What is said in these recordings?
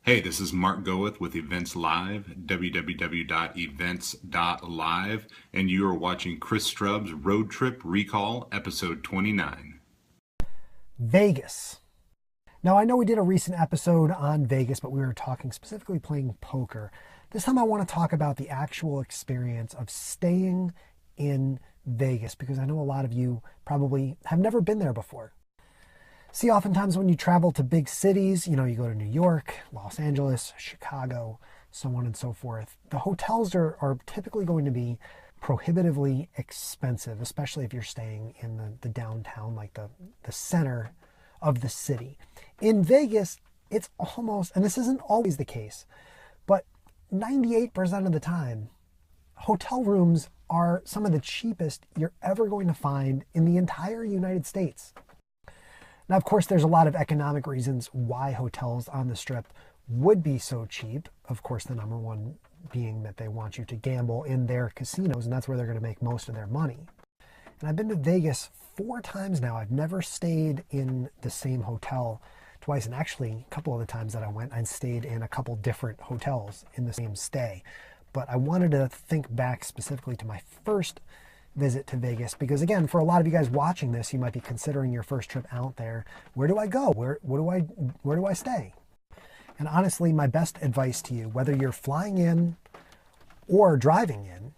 Hey, this is Mark Goeth with Events Live, www.events.live, and you are watching Chris Strub's Road Trip Recall, episode 29. Vegas. Now, I know we did a recent episode on Vegas, but we were talking specifically playing poker. This time I want to talk about the actual experience of staying in Vegas, because I know a lot of you probably have never been there before. See, oftentimes when you travel to big cities, you go to New York, Los Angeles, Chicago, so on and so forth, the hotels are typically going to be prohibitively expensive, especially if you're staying in the downtown, like the center of the city. In Vegas, it's almost, and this isn't always the case, but 98% of the time, hotel rooms are some of the cheapest you're ever going to find in the entire United States. Now, of course, there's a lot of economic reasons why hotels on the Strip would be so cheap. Of course, the number one being that they want you to gamble in their casinos, and that's where they're going to make most of their money. And I've been to Vegas 4 times now. I've never stayed in the same hotel twice. And actually, a couple of the times that I went, I stayed in a couple different hotels in the same stay. But I wanted to think back specifically to my first visit to Vegas, because again, for a lot of you guys watching this, you might be considering your first trip out there. Where do I go? Where do I stay? And honestly, my best advice to you, whether you're flying in or driving in,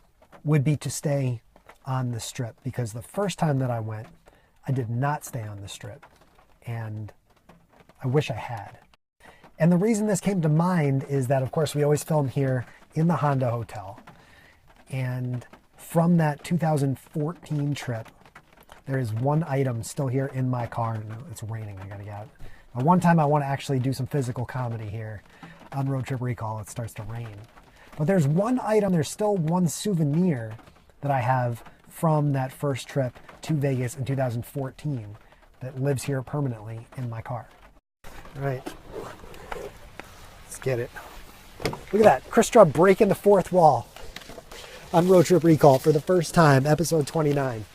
would be to stay on the Strip, because the first time that I went, I did not stay on the Strip, and I wish I had. And the reason this came to mind is that, of course, we always film here in the Honda Hotel, and from that 2014 trip, there is one item still here in my car. It's raining, I gotta get out. Now, one time I want to actually do some physical comedy here on Road Trip Recall. It starts to rain. But there's one item, there's still one souvenir that I have from that first trip to Vegas in 2014 that lives here permanently in my car. All right, let's get it. Look at that, Chris Strub breaking the fourth wall on Road Trip Recall for the first time, episode 29.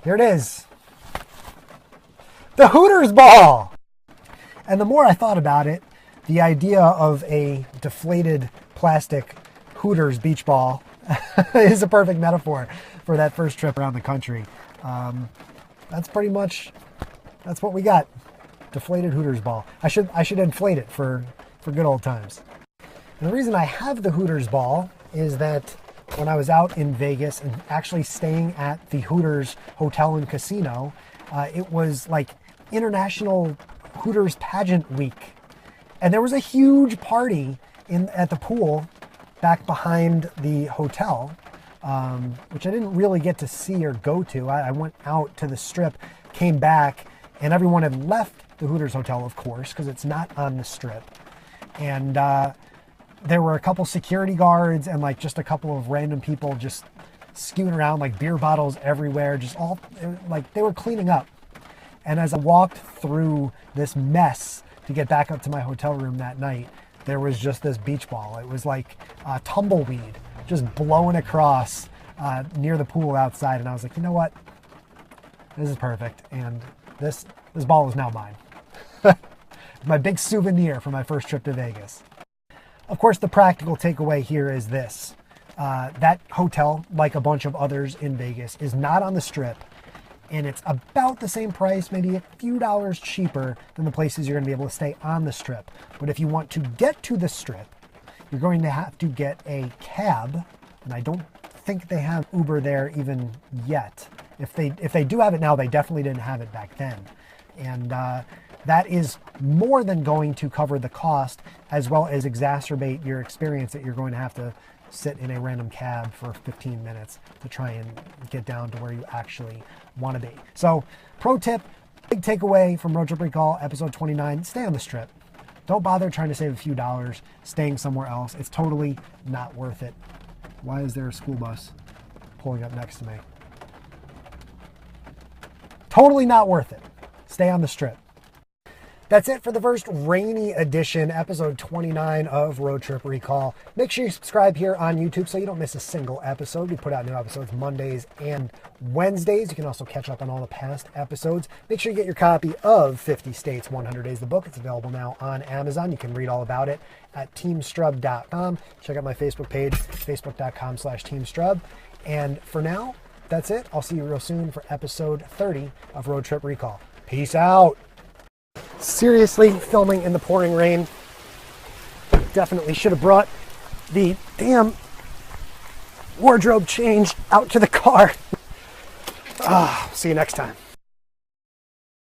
Here it is. The Hooters ball! And the more I thought about it, the idea of a deflated plastic Hooters beach ball is a perfect metaphor for that first trip around the country. That's what we got. Deflated Hooters ball. I should inflate it for good old times. And the reason I have the Hooters ball is that when I was out in Vegas and actually staying at the Hooters Hotel and Casino, it was like International Hooters Pageant Week. And there was a huge party at the pool back behind the hotel, which I didn't really get to see or go to. I went out to the Strip, came back, and everyone had left the Hooters Hotel, of course, because it's not on the Strip. And there were a couple security guards and just a couple of random people just scooting around, beer bottles everywhere, just all they were cleaning up. And as I walked through this mess to get back up to my hotel room that night, there was just this beach ball. It was like a tumbleweed just blowing across near the pool outside. And I was like, you know what? This is perfect. And this ball is now mine. My big souvenir from my first trip to Vegas. Of course, the practical takeaway here is this. That hotel, like a bunch of others in Vegas, is not on the Strip, and it's about the same price, maybe a few dollars cheaper than the places you're going to be able to stay on the Strip. But if you want to get to the Strip, you're going to have to get a cab, and I don't think they have Uber there even yet. If they do have it now, they definitely didn't have it back then. And that is more than going to cover the cost, as well as exacerbate your experience that you're going to have to sit in a random cab for 15 minutes to try and get down to where you actually want to be. So, pro tip, big takeaway from Road Trip Recall, episode 29, stay on the Strip. Don't bother trying to save a few dollars staying somewhere else. It's totally not worth it. Why is there a school bus pulling up next to me? Totally not worth it. Stay on the Strip. That's it for the first rainy edition, episode 29 of Road Trip Recall. Make sure you subscribe here on YouTube so you don't miss a single episode. We put out new episodes Mondays and Wednesdays. You can also catch up on all the past episodes. Make sure you get your copy of 50 States, 100 Days, the book. It's available now on Amazon. You can read all about it at teamstrub.com. Check out my Facebook page, facebook.com/teamstrub. And for now, that's it. I'll see you real soon for episode 30 of Road Trip Recall. Peace out. Seriously, filming in the pouring rain. Definitely should have brought the damn wardrobe change out to the car. See you next time.